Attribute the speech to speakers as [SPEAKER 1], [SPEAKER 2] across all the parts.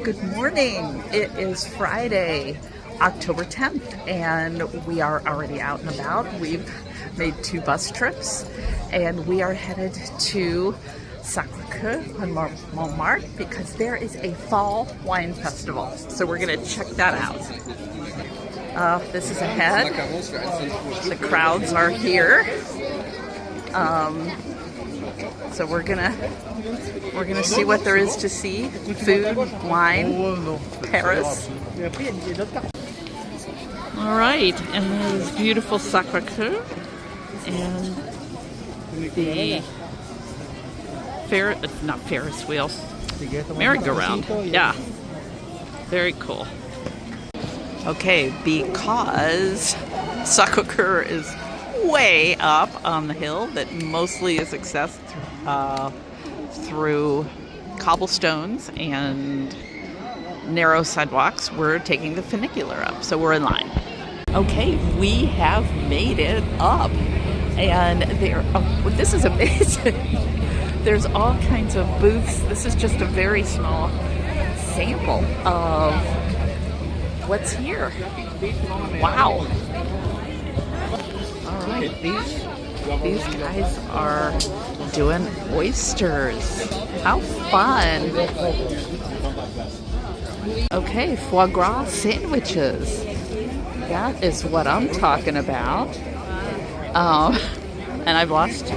[SPEAKER 1] Good morning. It is Friday, October 10th, and we are already out and about. We've made 2 bus trips, and we are headed to Sacré-Cœur on Montmartre because there is a fall wine festival. So we're going to check that out. This is ahead. The crowds are here. So we're gonna see what there is to see. Food, wine, Paris. All right, and there's beautiful Sacré-Cœur and the not Ferris wheel, merry-go-round. Yeah, very cool. Okay, because Sacré-Cœur is way up on the hill that mostly is accessed through cobblestones and narrow sidewalks, we're taking the funicular up, so we're in line. Okay, we have made it up, and this is amazing. There's all kinds of booths. This is just a very small sample of what's here. Wow. All right, these guys are doing oysters. How fun. Okay, foie gras sandwiches. That is what I'm talking about. And I've lost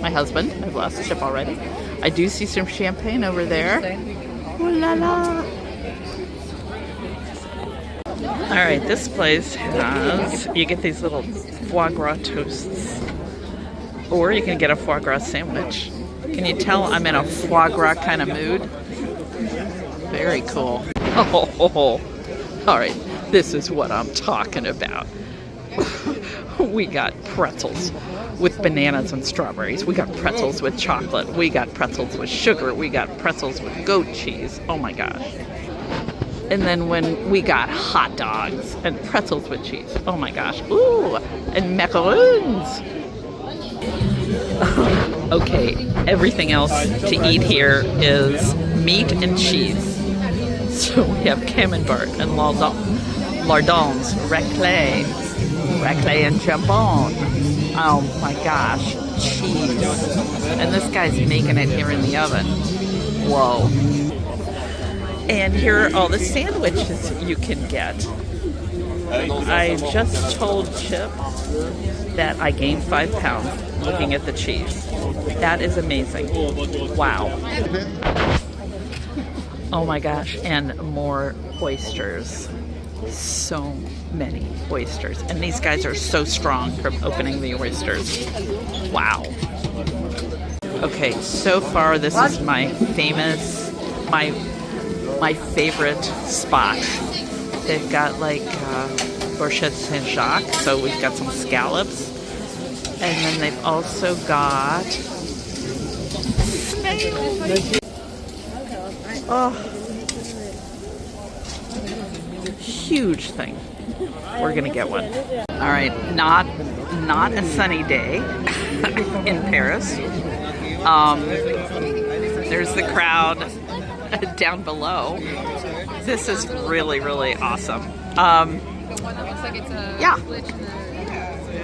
[SPEAKER 1] my husband. I've lost the ship already. I do see some champagne over there. Ooh la la. All right, this place has, you get these little foie gras toasts, or you can get a foie gras sandwich. Can you tell I'm in a foie gras kind of mood? Very cool. Oh, all right, this is what I'm talking about. We got pretzels with bananas and strawberries. We got pretzels with chocolate. We got pretzels with sugar. We got pretzels with goat cheese. Oh my gosh. And then when we got hot dogs and pretzels with cheese. Oh my gosh. Ooh, and macaroons. Okay, everything else to eat here is meat and cheese. So we have camembert and lardons, raclette and jambon. Oh my gosh, cheese. And this guy's making it here in the oven. Whoa. And here are all the sandwiches you can get. I just told Chip that I gained 5 pounds looking at the cheese. That is amazing. Wow. Oh my gosh, and more oysters. So many oysters. And these guys are so strong from opening the oysters. Wow. Okay, so far this is my favorite spot. They've got like Brochette Saint-Jacques, so we've got some scallops. And then they've also got snails. Oh, huge thing. We're gonna get one. All right, not a sunny day in Paris. There's the crowd down below. This is really, really awesome. Yeah,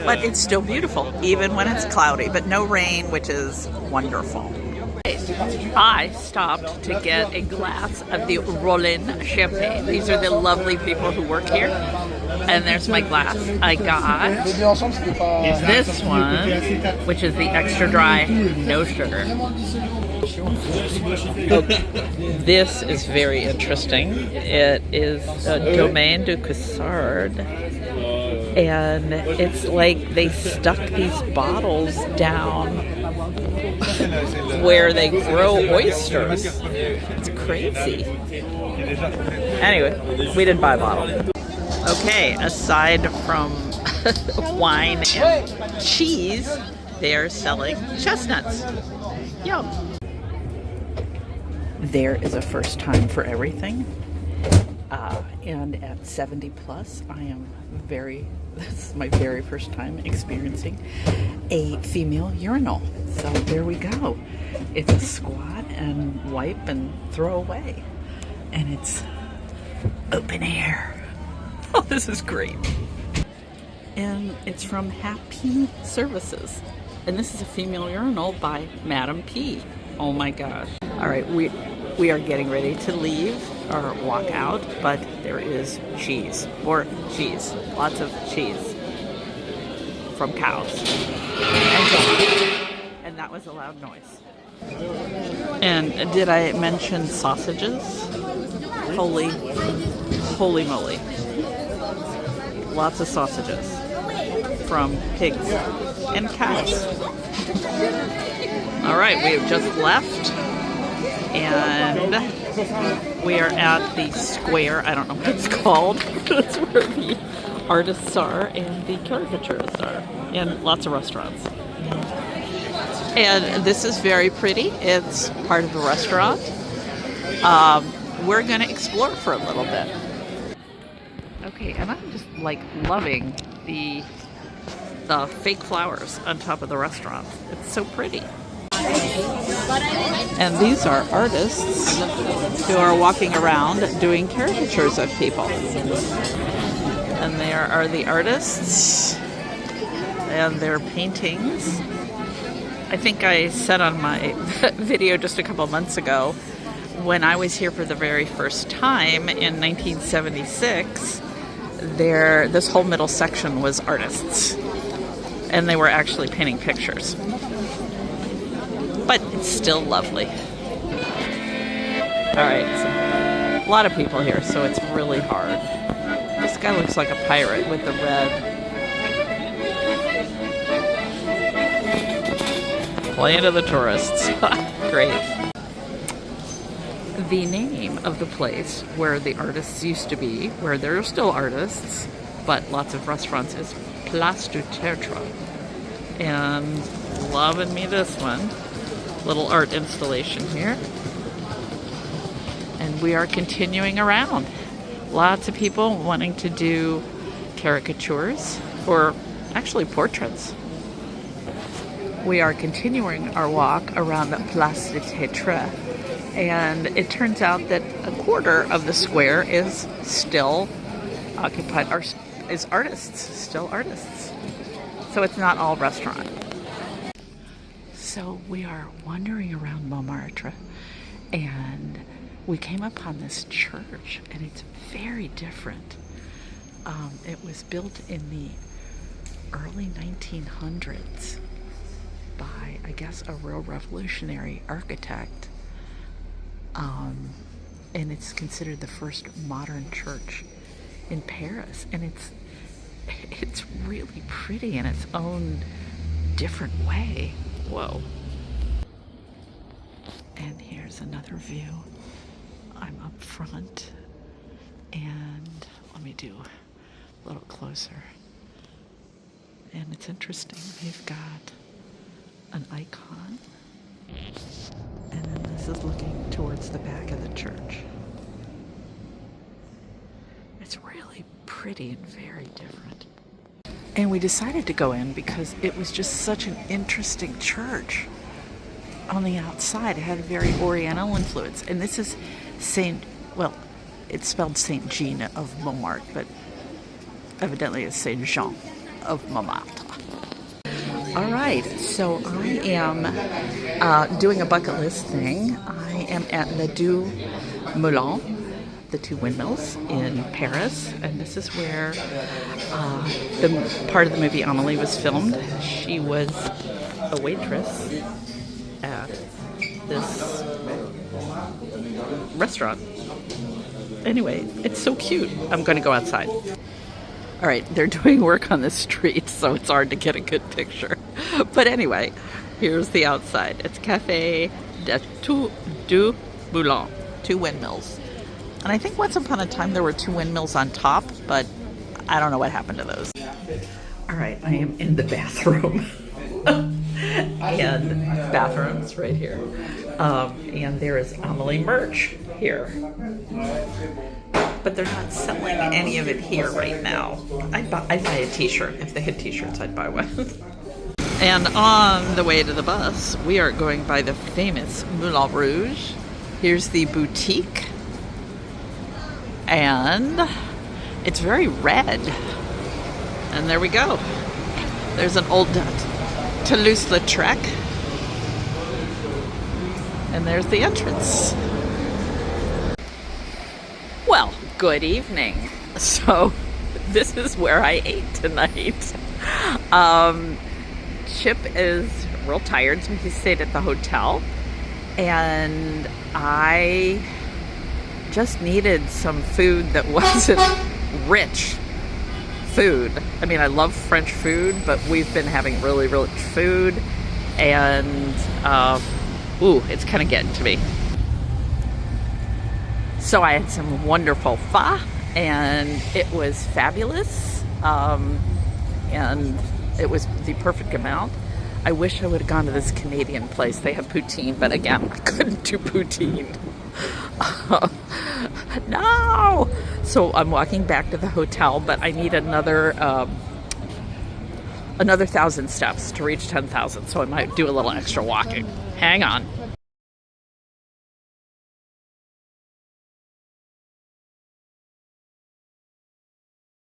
[SPEAKER 1] but it's still beautiful, even when it's cloudy, but no rain, which is wonderful. I stopped to get a glass of the Rollin champagne. These are the lovely people who work here. And there's my glass. I got this one, which is the extra dry, no sugar. This is very interesting. It is a Domaine du Cussard. And it's like they stuck these bottles down where they grow oysters. It's crazy. Anyway, we didn't buy a bottle. Okay, aside from wine and cheese, they're selling chestnuts. Yum. There is a first time for everything. And at 70 plus, this is my very first time experiencing a female urinal. So there we go. It's a squat and wipe and throw away. and it's open air. Oh, this is great. And it's from Happy Services. And this is a female urinal by Madam P. Oh my gosh. All right, we are getting ready to leave or walk out, but there is cheese. More cheese. Lots of cheese from cows. And that was a loud noise. And did I mention sausages? Holy moly. Lots of sausages from pigs and cows. All right, we have just left and we are at the square. I don't know what it's called. That's where the artists are and the caricaturists are, and lots of restaurants. And this is very pretty. It's part of the restaurant. We're going to explore for a little bit. Okay, and I'm just like loving the fake flowers on top of the restaurant. It's so pretty. And these are artists who are walking around doing caricatures of people. And there are the artists and their paintings. I think I said on my video just a couple months ago, when I was here for the very first time in 1976, this whole middle section was artists. And they were actually painting pictures. But it's still lovely. Alright, so a lot of people here, so it's really hard. This guy looks like a pirate with the red. Land of the tourists. Great. The name of the place where the artists used to be, where there are still artists, but lots of restaurants, is Place du Théâtre. And loving me this one. Little art installation here. And we are continuing around. Lots of people wanting to do caricatures, or actually portraits. We are continuing our walk around the Place du Théâtre. And it turns out that a quarter of the square is still occupied, or is artists, still artists. So it's not all restaurant. So we are wandering around Montmartre and we came upon this church and it's very different. It was built in the early 1900s by, I guess, a real revolutionary architect. And it's considered the first modern church in Paris. And it's really pretty in its own different way. Whoa. And here's another view. I'm up front. And let me do a little closer. And it's interesting. They've got an icon. And then this is looking towards the back of the church. It's really pretty and very different. And we decided to go in because it was just such an interesting church. On the outside, it had a very oriental influence. And this is it's spelled Saint Jean of Montmartre, but evidently it's Saint Jean of Montmartre. All right, so I am doing a bucket list thing. I am at Les Deux Moulins, the two windmills in Paris, and this is where the part of the movie Amélie was filmed. She was a waitress at this restaurant. Anyway, it's so cute. I'm going to go outside. All right, they're doing work on the street, so it's hard to get a good picture. But anyway, here's the outside. It's Café des Deux Moulins, two windmills. And I think once upon a time there were two windmills on top, but I don't know what happened to those. All right, I am in the bathroom. And bathrooms right here. And there is Amélie merch here. But they're not selling any of it here right now. I'd buy a t-shirt. If they had t-shirts, I'd buy one. And on the way to the bus, we are going by the famous Moulin Rouge. Here's the boutique. and it's very red. And there we go. There's an old Toulouse-Lautrec, and there's the entrance. Well, good evening. So this is where I ate tonight. Chip is real tired, so he stayed at the hotel, and I just needed some food that wasn't rich food. I mean, I love French food, but we've been having really rich food, and it's kind of getting to me. So I had some wonderful pho, and it was fabulous, and it was the perfect amount. I wish I would have gone to this Canadian place. They have poutine, but again, I couldn't do poutine. No! So I'm walking back to the hotel, but I need another 1,000 steps to reach 10,000, so I might do a little extra walking. Hang on.